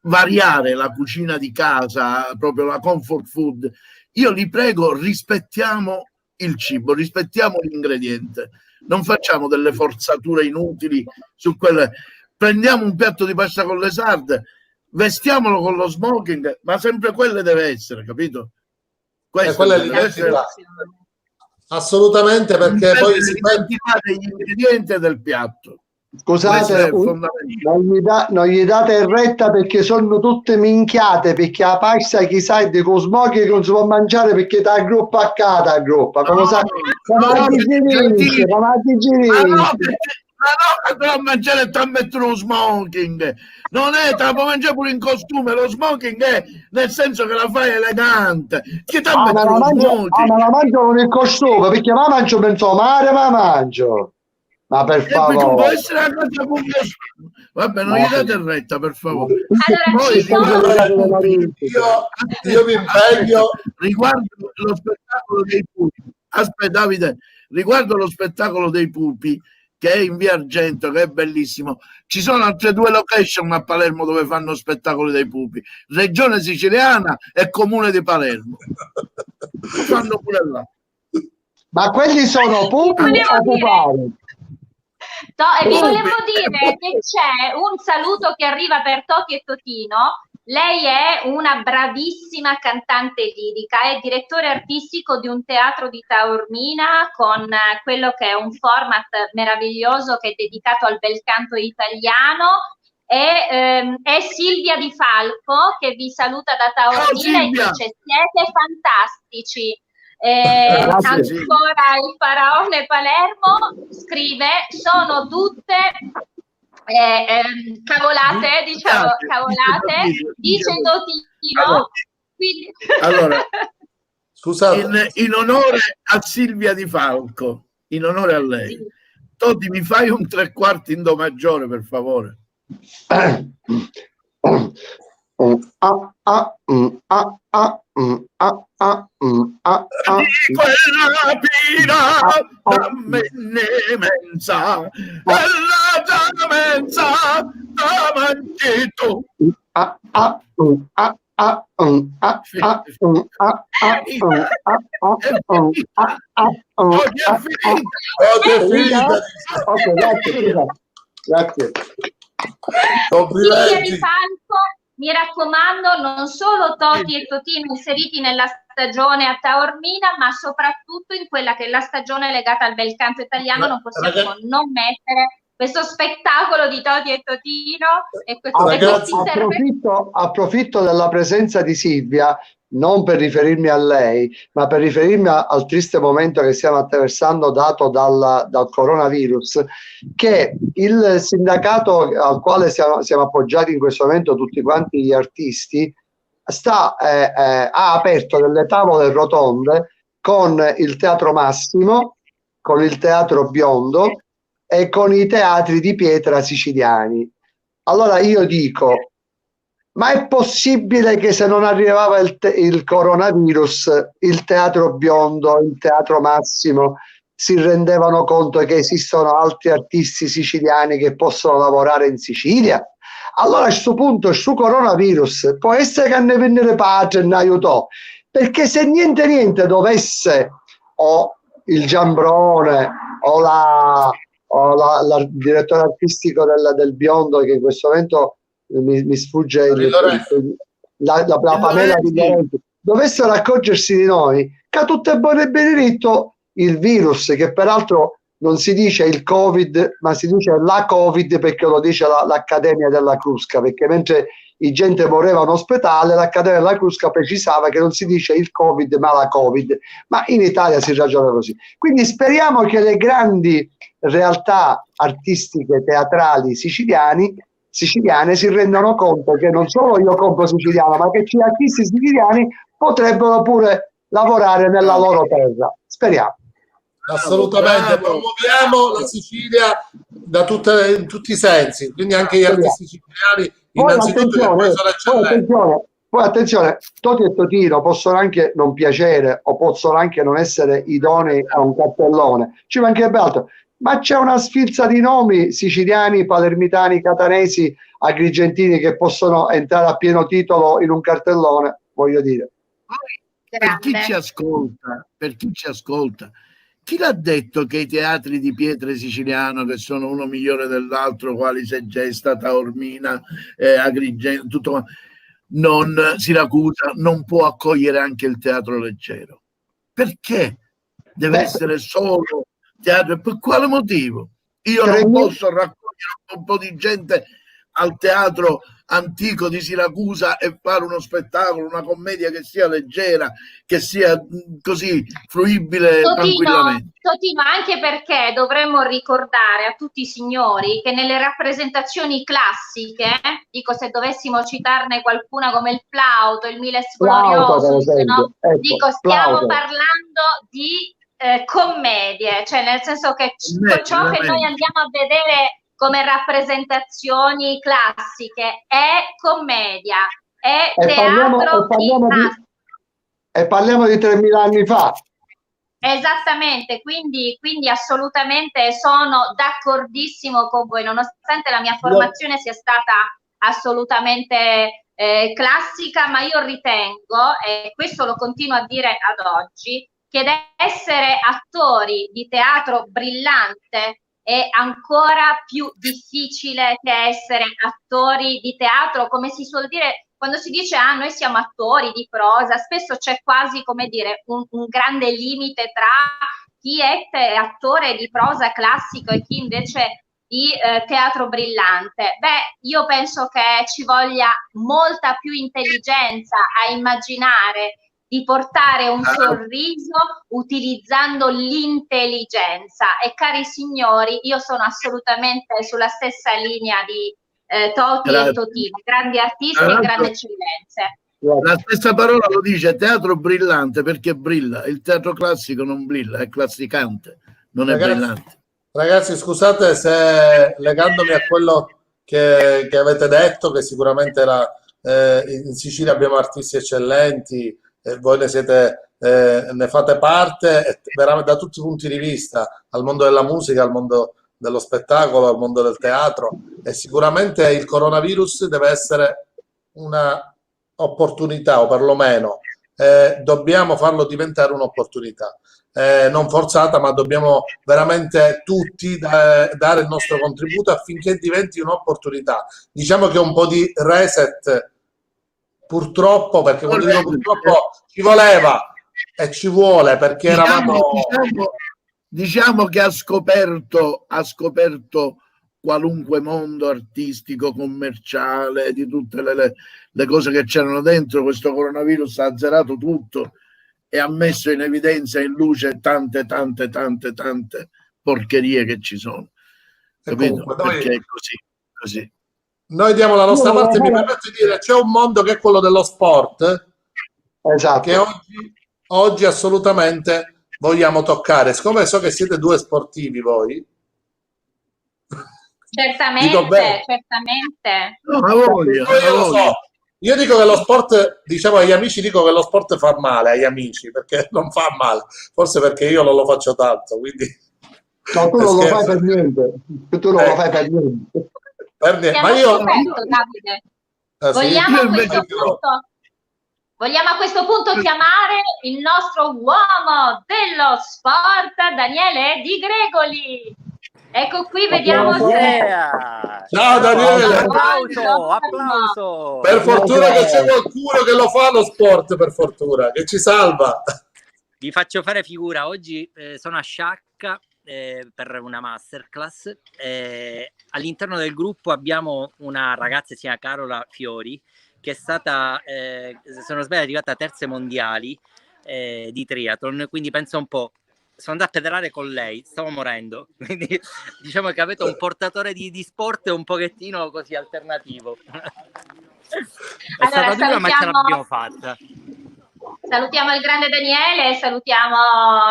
Speaker 4: variare la cucina di casa, proprio la comfort food, io li prego, rispettiamo il cibo, rispettiamo l'ingrediente, non facciamo delle forzature inutili su quelle. Prendiamo un piatto di pasta con le sarde, vestiamolo con lo smoking, ma sempre quelle deve essere, capito?
Speaker 2: Questo deve essere. Assolutamente, perché poi si
Speaker 4: dimenticate gli ingredienti del piatto.
Speaker 3: Scusate, non gli date retta perché sono tutte minchiate, perché la pasta chissà di con smoking non si può mangiare perché da gruppo a cada gruppo, come sa, come digerisce.
Speaker 4: Ma no, a mangiare e a mettere uno smoking, non è, te la puoi mangiare pure in costume, lo smoking è nel senso che la fai elegante. Che
Speaker 3: ma la mangio con il costume, perché la mangio penso mare, ma mangio. Ma per favore,
Speaker 4: può essere una cosa con costume. Vabbè, non gli date retta, per favore.
Speaker 1: Allora,
Speaker 2: io mi impegno
Speaker 4: riguardo lo spettacolo dei pupi. Aspetta Davide, riguardo lo spettacolo dei pupi, che è in via Argento, che è bellissimo, ci sono altre 2 location a Palermo dove fanno spettacoli dei pupi, Regione Siciliana e Comune di Palermo, fanno pure là.
Speaker 3: Ma quelli sono pupi o pupari?
Speaker 1: E vi volevo dire che c'è un saluto che arriva per Toti e Totino. Lei è una bravissima cantante lirica, è direttore artistico di un teatro di Taormina con quello che è un format meraviglioso che è dedicato al bel canto italiano. È Silvia Di Falco che vi saluta da Taormina e dice: siete fantastici. Ancora il Faraone Palermo scrive: sono tutte cavolate, diciamo cavolate, dice Totino.
Speaker 4: Allora,
Speaker 2: scusate,
Speaker 4: in onore a Silvia Di Falco, in onore a lei, Toti, mi fai un 3/4 in do maggiore, per favore? Di quella pirata mensa, bella mensa, da manchito.
Speaker 3: Grazie.
Speaker 1: Silvia Di Falco, mi raccomando, non solo Toti e Totino inseriti nella stagione a Taormina, ma soprattutto in quella che è la stagione legata al bel canto italiano. Non possiamo non mettere questo spettacolo di Toti e Totino e
Speaker 3: approfitto della presenza di Silvia non per riferirmi a lei, ma per riferirmi al triste momento che stiamo attraversando dato dal coronavirus, che il sindacato al quale siamo appoggiati in questo momento tutti quanti gli artisti ha aperto delle tavole rotonde con il Teatro Massimo, con il Teatro Biondo e con i teatri di pietra siciliani. Allora io dico, ma è possibile che se non arrivava il coronavirus, il Teatro Biondo, il Teatro Massimo si rendevano conto che esistono altri artisti siciliani che possono lavorare in Sicilia? Allora a questo punto, su coronavirus, può essere che ne venire patria e ne aiutò, perché se niente dovesse, o il Giambrone, o il direttore artistico del Biondo, che in questo momento mi sfugge la Pamela di Lorenzo, dovessero accorgersi di noi, che tutto è buono e benedetto, il virus, che peraltro non si dice il Covid, ma si dice la Covid, perché lo dice l'Accademia della Crusca, perché mentre i gente moreva in ospedale, l'Accademia della Crusca precisava che non si dice il Covid, ma la Covid, ma in Italia si ragiona così. Quindi speriamo che le grandi realtà artistiche, teatrali siciliane si rendano conto che non solo io compro siciliano, ma che gli artisti siciliani potrebbero pure lavorare nella loro terra. Speriamo.
Speaker 2: Assolutamente, promuoviamo la Sicilia in tutti i sensi, quindi anche gli artisti siciliani innanzitutto che poi sono eccellenti.
Speaker 3: Poi attenzione, Toti e Totino possono anche non piacere o possono anche non essere idonei a un cartellone, ci mancherebbe altro, ma c'è una sfilza di nomi siciliani, palermitani, catanesi, agrigentini che possono entrare a pieno titolo in un cartellone, voglio dire.
Speaker 4: Per chi ci ascolta, chi l'ha detto che i teatri di pietre siciliano, che sono uno migliore dell'altro, quali Segesta, Taormina, Agrigento, tutto, Siracusa, non può accogliere anche il teatro leggero? Perché deve essere solo teatro? Per quale motivo? Io non posso raccogliere un po' di gente al teatro antico di Siracusa e fare uno spettacolo, una commedia che sia leggera, che sia così fruibile tranquillamente.
Speaker 1: Totino, anche perché dovremmo ricordare a tutti i signori che nelle rappresentazioni classiche, dico, se dovessimo citarne qualcuna come il Plauto, il Miles Gloriosus, no?
Speaker 3: Ecco,
Speaker 1: dico, stiamo parlando di commedie, cioè nel senso che ciò che noi andiamo a vedere come rappresentazioni classiche è commedia, è teatro
Speaker 3: e parliamo di 3.000 anni fa.
Speaker 1: Esattamente, quindi assolutamente sono d'accordissimo con voi, nonostante la mia formazione sia stata assolutamente classica, ma io ritengo, e questo lo continuo a dire ad oggi, che essere attori di teatro brillante è ancora più difficile che essere attori di teatro, come si suol dire, quando si dice noi siamo attori di prosa, spesso c'è quasi, come dire, un grande limite tra chi è attore di prosa classico e chi invece di teatro brillante. Beh, io penso che ci voglia molta più intelligenza a immaginare di portare un sorriso utilizzando l'intelligenza. E cari signori, io sono assolutamente sulla stessa linea di Toti e Totino, grandi artisti e grandi eccellenze.
Speaker 4: La stessa parola lo dice teatro brillante, perché brilla. Il teatro classico non brilla, è classicante, non è brillante.
Speaker 2: Ragazzi, scusate se legandomi a quello che avete detto, che sicuramente in Sicilia abbiamo artisti eccellenti, voi ne fate parte veramente da tutti i punti di vista, al mondo della musica, al mondo dello spettacolo, al mondo del teatro, e sicuramente il coronavirus deve essere una opportunità, o perlomeno dobbiamo farlo diventare un'opportunità. Non forzata, ma dobbiamo veramente tutti dare il nostro contributo affinché diventi un'opportunità. Diciamo che un po' di reset, purtroppo, perché quando dico purtroppo ci voleva e ci vuole, perché
Speaker 4: diciamo che ha scoperto qualunque mondo artistico, commerciale, di tutte le cose che c'erano dentro. Questo coronavirus ha azzerato tutto e ha messo in evidenza, in luce tante porcherie che ci sono. Capito? Perché è così.
Speaker 2: Noi diamo la nostra parte. Mi permetto di dire, c'è un mondo che è quello dello sport,
Speaker 3: esatto,
Speaker 2: che oggi assolutamente vogliamo toccare. Siccome so che siete due sportivi voi,
Speaker 1: certamente.
Speaker 2: Io dico che lo sport, diciamo agli amici, dico che lo sport fa male agli amici, perché non fa male, forse perché io non lo faccio tanto, quindi...
Speaker 3: No, tu non lo fai per niente, tu non lo fai per niente.
Speaker 2: Ma io...
Speaker 1: Davide. Vogliamo a questo punto chiamare il nostro uomo dello sport, Daniele Di Gregoli. Ecco qui, vediamo se...
Speaker 2: Ciao Daniele!
Speaker 5: Applauso!
Speaker 2: Per fortuna che c'è qualcuno che lo fa lo sport, per fortuna, che ci salva.
Speaker 5: Vi faccio fare figura. Oggi sono a Sciacca per una masterclass. All'interno del gruppo abbiamo una ragazza, si chiama Carola Fiori, che è stata, se non sbaglio, arrivata a terze mondiali di triathlon, quindi pensa un po'. Sono andato a pedalare con lei, stavo morendo, quindi diciamo che avete un portatore di sport un pochettino così alternativo. È stata dura, ma ce l'abbiamo fatta.
Speaker 1: Salutiamo il grande Daniele e salutiamo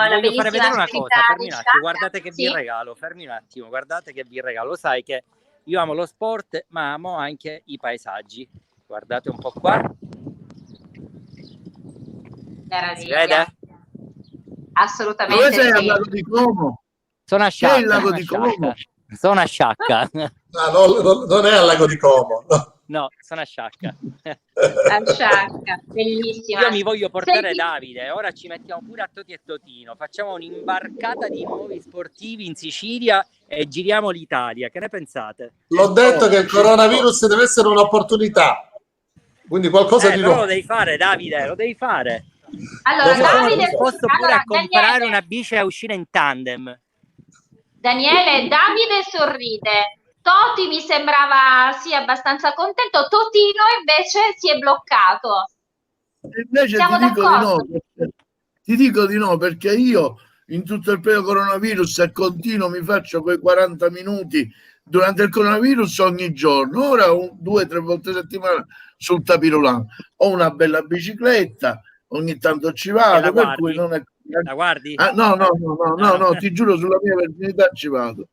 Speaker 1: la bellissima
Speaker 5: fare vedere una cosa, fermi un attimo, guardate che
Speaker 1: sì?
Speaker 5: vi regalo, fermi un attimo, guardate che vi regalo. Sai che io amo lo sport, ma amo anche i paesaggi. Guardate un po' qua.
Speaker 1: Meraviglia.
Speaker 5: Si vede?
Speaker 1: Assolutamente.
Speaker 4: Dove sei? Al lago di Como?
Speaker 5: Sono a Sciacca.
Speaker 4: C'è il lago di Como?
Speaker 5: Sono a Sciacca.
Speaker 2: No, non è al lago di Como.
Speaker 5: No, sono a Sciacca.
Speaker 1: A Sciacca, bellissima.
Speaker 5: Io mi voglio portare
Speaker 1: Senti...
Speaker 5: Davide, ora ci mettiamo pure a Toti e Totino, facciamo un'imbarcata di nuovi sportivi in Sicilia e giriamo l'Italia. Che ne pensate?
Speaker 2: L'ho detto che il coronavirus deve essere un'opportunità. Quindi qualcosa di nuovo.
Speaker 5: Lo devi fare, Davide, lo devi fare.
Speaker 1: Allora, Davide,
Speaker 5: posso pure a comprare una bici e a uscire in tandem.
Speaker 1: Daniele, Davide sorride. Toti mi sembrava sì abbastanza contento, Totino invece si è bloccato.
Speaker 4: Invece
Speaker 1: siamo d'accordo?
Speaker 4: Ti dico di no, perché io in tutto il periodo coronavirus e continuo mi faccio quei 40 minuti durante il coronavirus ogni giorno, ora 2 o 3 volte a settimana sul tapirulan. Ho una bella bicicletta, ogni tanto ci vado, per cui non è...
Speaker 5: La guardi?
Speaker 4: No, ti giuro, sulla mia virginità ci vado.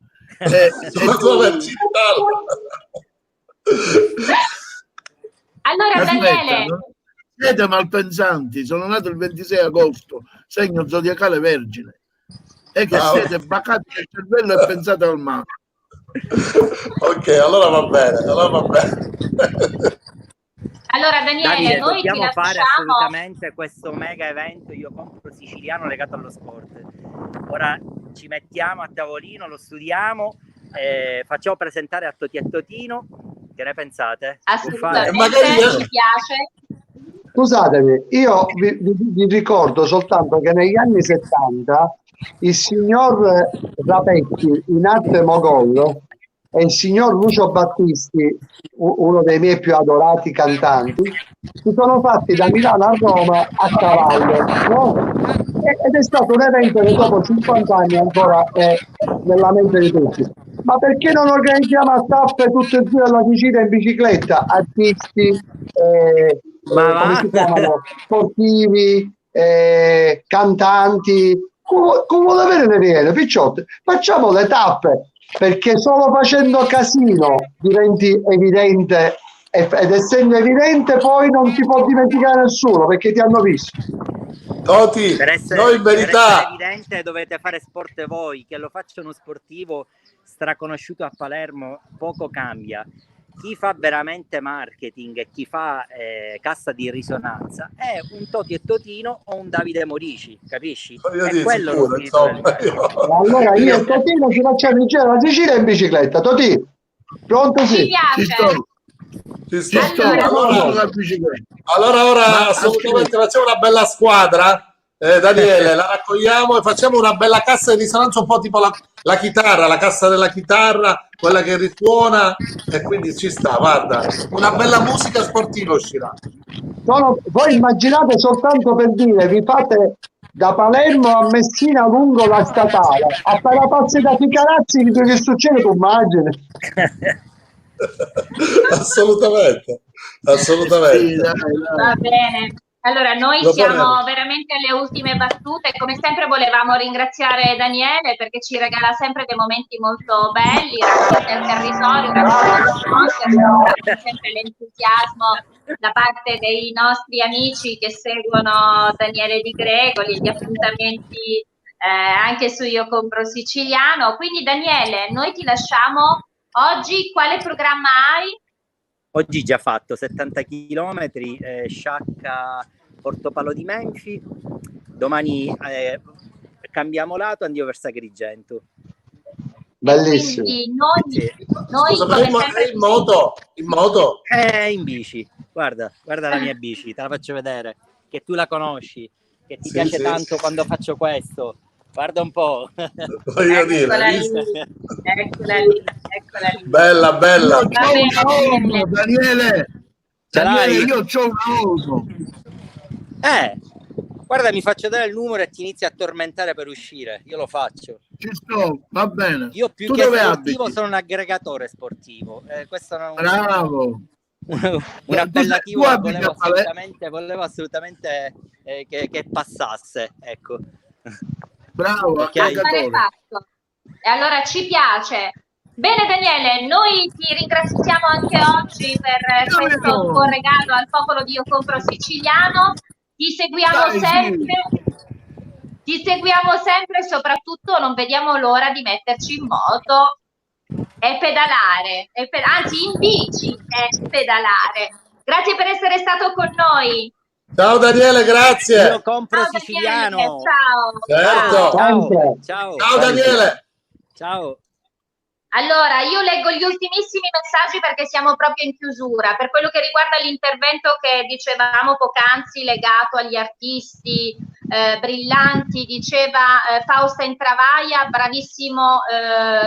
Speaker 1: Allora, Daniele,
Speaker 4: siete malpensanti, sono nato il 26 agosto, segno zodiacale Vergine, e che siete bacati nel cervello e pensate al male.
Speaker 2: Ok, allora va bene,
Speaker 1: Allora Daniele,
Speaker 5: Davide,
Speaker 1: noi ti
Speaker 5: dobbiamo fare
Speaker 1: lasciamo.
Speaker 5: assolutamente questo mega evento Io compro siciliano legato allo sport. Ora ci mettiamo a tavolino, lo studiamo, facciamo presentare a Toti e Totino. Che ne pensate? Si può fare?
Speaker 1: Assolutamente, ci piace.
Speaker 3: Scusatemi, io vi ricordo soltanto che negli anni 70 il signor Rapecchi in arte Mogol e il signor Lucio Battisti, uno dei miei più adorati cantanti, si sono fatti da Milano a Roma a cavallo, no? Ed è stato un evento che dopo 50 anni ancora è nella mente di tutti. Ma perché non organizziamo a tappe tutto il giro della Sicilia in bicicletta? Artisti, come si chiamano? Sportivi, cantanti, come vuole avere le riene, picciotte. Facciamo le tappe, perché solo facendo casino diventi evidente, ed essendo evidente poi non ti può dimenticare nessuno perché ti hanno visto.
Speaker 2: Toti, noi in verità,
Speaker 5: per essere evidente dovete fare sport voi, che lo faccia uno sportivo straconosciuto a Palermo, poco cambia. Chi fa veramente marketing e chi fa cassa di risonanza è un Toti e Totino o un Davide Morici, capisci? È quello lo spirito dell'evento.
Speaker 3: Allora io e Totino ci facciamo il giro della Sicilia in bicicletta. Toti, pronto?
Speaker 1: Ci piace.
Speaker 2: Allora ora assolutamente facciamo una bella squadra. Daniele, la raccogliamo e facciamo una bella cassa di risonanza, un po' tipo la chitarra, la cassa della chitarra, quella che risuona, e quindi ci sta, guarda, una bella musica sportiva uscirà.
Speaker 3: Voi immaginate, soltanto per dire, vi fate da Palermo a Messina lungo la statale, a Parapazzi da Ficarazzi, che succede, tu immagini?
Speaker 2: Assolutamente.
Speaker 3: Sì, dai.
Speaker 1: Va bene. Allora, noi siamo veramente alle ultime battute. Come sempre volevamo ringraziare Daniele perché ci regala sempre dei momenti molto belli, racconti al territorio, racconti sempre l'entusiasmo da parte dei nostri amici che seguono Daniele Di Gregori, gli appuntamenti anche su Io compro siciliano. Quindi Daniele, noi ti lasciamo. Oggi quale programma hai?
Speaker 5: Oggi già fatto 70 km, Sciacca Portopalo di Menfi. Domani cambiamo lato, andiamo verso Agrigento.
Speaker 3: Bellissimo.
Speaker 1: Noi
Speaker 2: scusa, ma in moto?
Speaker 5: In bici. Guarda la mia bici, te la faccio vedere, che tu la conosci, che ti piace tanto quando faccio questo. Guarda un po'.
Speaker 2: Voglio dire.
Speaker 1: Eccola lì.
Speaker 2: Bella.
Speaker 4: Daniele, io c'ho un auto.
Speaker 5: Guarda, mi faccio dare il numero e ti inizi a tormentare per uscire. Io lo faccio.
Speaker 4: Ci sto, va bene.
Speaker 5: Io più
Speaker 4: tu
Speaker 5: che sportivo
Speaker 4: abiti?
Speaker 5: sono un aggregatore sportivo. Questo è
Speaker 4: Bravo.
Speaker 5: un appellativo che volevo assolutamente che passasse, ecco.
Speaker 4: Bravo,
Speaker 5: okay.
Speaker 1: E allora ci piace. Bene Daniele, noi ti ringraziamo anche oggi per questo tuo regalo al popolo di Io compro siciliano. Ti seguiamo sempre e soprattutto non vediamo l'ora di metterci in moto e pedalare, anzi in bici e pedalare. Grazie per essere stato con noi.
Speaker 2: Ciao Daniele, grazie.
Speaker 5: Io compro siciliano.
Speaker 2: Certo.
Speaker 5: Ciao
Speaker 2: Daniele.
Speaker 5: Ciao.
Speaker 1: Allora, io leggo gli ultimissimi messaggi perché siamo proprio in chiusura. Per quello che riguarda l'intervento che dicevamo poc'anzi legato agli artisti brillanti, diceva Fausta Intravaglia, bravissimo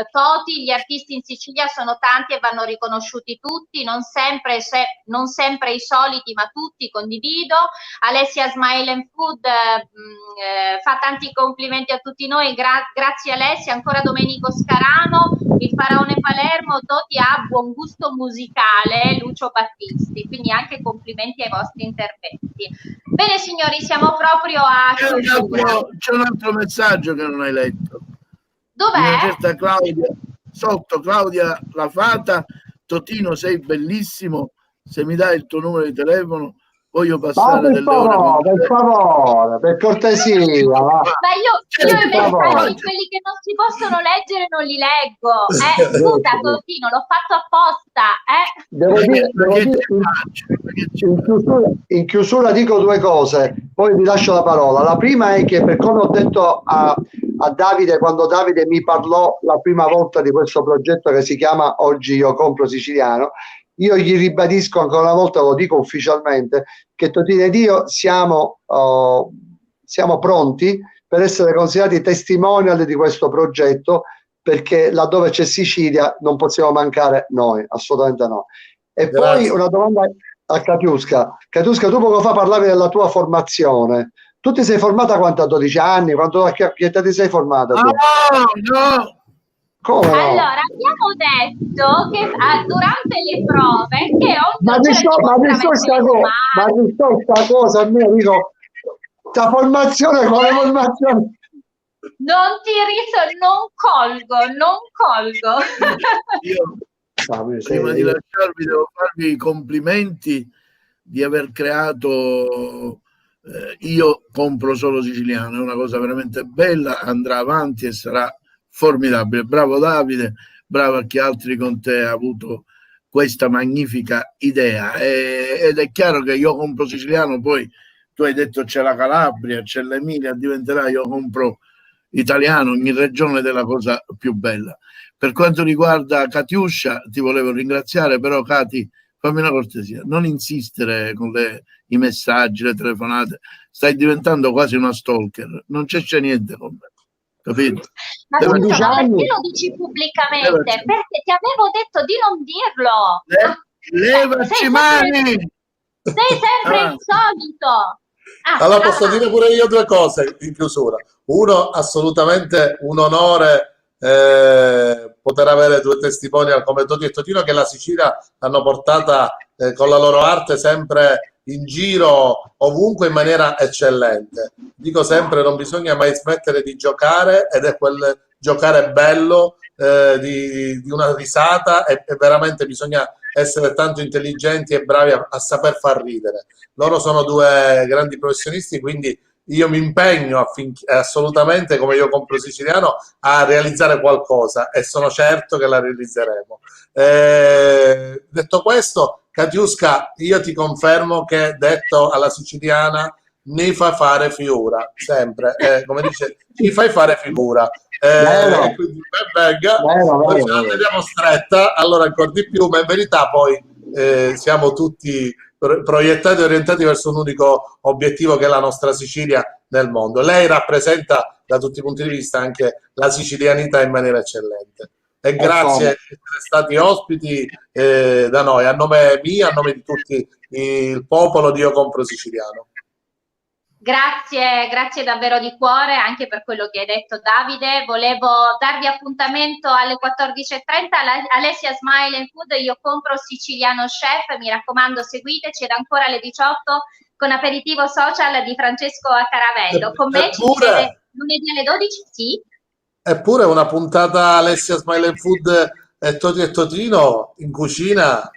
Speaker 1: Toti, gli artisti in Sicilia sono tanti e vanno riconosciuti tutti, non sempre i soliti, ma tutti, condivido. Alessia Smile and Food fa tanti complimenti a tutti noi, grazie Alessia, ancora Domenico Scarano. Il Faraone Palermo, Toti ha buon gusto musicale, Lucio Battisti, quindi anche complimenti ai vostri interventi. Bene signori, siamo proprio a chiusura.
Speaker 4: C'è un altro messaggio che non hai letto.
Speaker 1: Dov'è?
Speaker 4: Una certa Claudia, sotto Claudia La Fata, Totino sei bellissimo, se mi dai il tuo numero di telefono voglio passare delle ore.
Speaker 3: Per favore, per cortesia. Va.
Speaker 1: Ma io i messaggi, quelli che non si possono leggere, non li leggo. Scusa, Totino, l'ho fatto apposta.
Speaker 3: Devo dire, in chiusura dico due cose, poi vi lascio la parola. La prima è che, per come ho detto a Davide, quando Davide mi parlò la prima volta di questo progetto che si chiama Oggi io compro siciliano, io gli ribadisco ancora una volta, lo dico ufficialmente, che Totino ed io siamo pronti per essere considerati testimonial di questo progetto, perché laddove c'è Sicilia non possiamo mancare noi, assolutamente no. E poi una domanda a Katiuska. Katiuska, tu poco fa parlavi della tua formazione. Tu ti sei formata quanto, a 12 anni? A che età ti sei formata?
Speaker 4: No!
Speaker 3: Come no?
Speaker 1: Allora, abbiamo detto che durante le prove che
Speaker 3: ma di sta cosa mia, dico, sta formazione come formazione.
Speaker 1: Non colgo.
Speaker 4: Io prima di lasciarvi devo farvi i complimenti di aver creato Io compro solo siciliano, è una cosa veramente bella, andrà avanti e sarà formidabile. Bravo Davide, bravo a chi altri con te ha avuto questa magnifica idea, ed è chiaro che Io compro siciliano, poi tu hai detto c'è la Calabria, c'è l'Emilia, diventerà Io compro italiano, ogni regione della cosa più bella. Per quanto riguarda Katiuscia, ti volevo ringraziare, però Cati, fammi una cortesia, non insistere con i messaggi, le telefonate, stai diventando quasi una stalker, non c'è niente con me, capito?
Speaker 1: Ma scusa, ma perché lo dici pubblicamente? Perché ti avevo detto di non dirlo.
Speaker 4: Levaci mani!
Speaker 1: Sei sempre insolito.
Speaker 2: Allora posso dire pure io due cose in chiusura. Uno, assolutamente un onore poter avere due testimonial come Toti e Totino, che la Sicilia l'hanno portata con la loro arte sempre in giro ovunque in maniera eccellente. Dico sempre, non bisogna mai smettere di giocare, ed è quel giocare bello di una risata, e veramente bisogna essere tanto intelligenti e bravi a saper far ridere. Loro sono due grandi professionisti, quindi io mi impegno affinché, assolutamente, come Io compro siciliano, a realizzare qualcosa, e sono certo che la realizzeremo. Detto questo, Katiuska, io ti confermo che, detto alla siciliana, ne fa fare figura, sempre, come dice, ci fai fare figura. Quindi venga, noi ce la teniamo stretta, allora ancora di più, ma in verità poi siamo tutti proiettati e orientati verso un unico obiettivo, che è la nostra Sicilia nel mondo. Lei rappresenta da tutti i punti di vista anche la sicilianità in maniera eccellente. E grazie di essere stati ospiti da noi, a nome mio, a nome di tutti il popolo di Io compro siciliano.
Speaker 1: Grazie davvero di cuore anche per quello che hai detto, Davide. Volevo darvi appuntamento alle 14:30 Alessia Smile and Food, Io compro siciliano chef, mi raccomando seguiteci, ed ancora alle 18 con aperitivo social di Francesco Caravello. Con me ci siete lunedì alle 12, sì.
Speaker 2: Eppure una puntata Alessia Smile and Food e Toti e Totino in cucina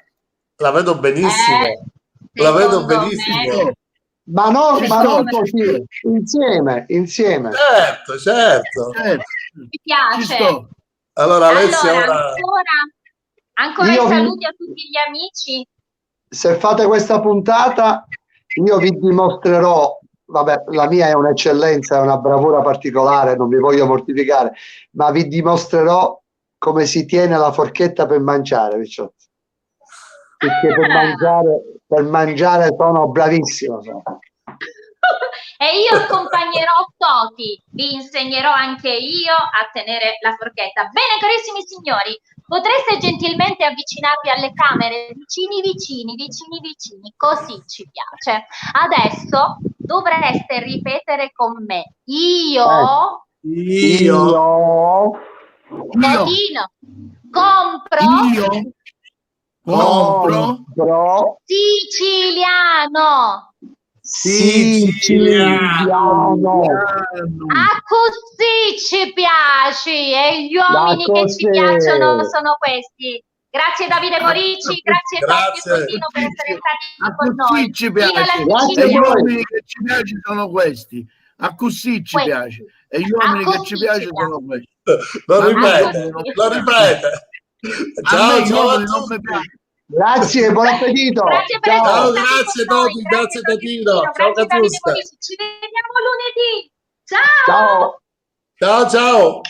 Speaker 2: la vedo benissimo, la vedo benissimo.
Speaker 3: Ma non così, insieme.
Speaker 2: Certo.
Speaker 1: Mi piace.
Speaker 2: Allora Alessia,
Speaker 1: ancora i saluti a tutti gli amici.
Speaker 3: Se fate questa puntata, io vi dimostrerò, vabbè, la mia è un'eccellenza, è una bravura particolare, non vi voglio mortificare, ma vi dimostrerò come si tiene la forchetta per mangiare, Picciotti. Perché per mangiare sono bravissimo.
Speaker 1: E io accompagnerò Toti, vi insegnerò anche io a tenere la forchetta. Bene, carissimi signori, potreste gentilmente avvicinarvi alle camere, vicini, così ci piace. Adesso dovreste ripetere con me. Io Totino, compro siciliano. A così ci piaci, e gli uomini che ci piacciono sono questi. Grazie Davide Morici, grazie Totino per essere stati con noi.
Speaker 4: Ci piace. E gli uomini che ci piace sono questi. A così ci piace. E gli uomini che ci piace sono questi.
Speaker 2: Lo ripete. Ciao, ciao.
Speaker 3: Grazie, buon appetito.
Speaker 1: Grazie per
Speaker 2: ciao, grazie Toti, grazie Totino. Ciao Katiuska.
Speaker 1: Ci vediamo lunedì. Ciao.
Speaker 2: Ciao. Ciao.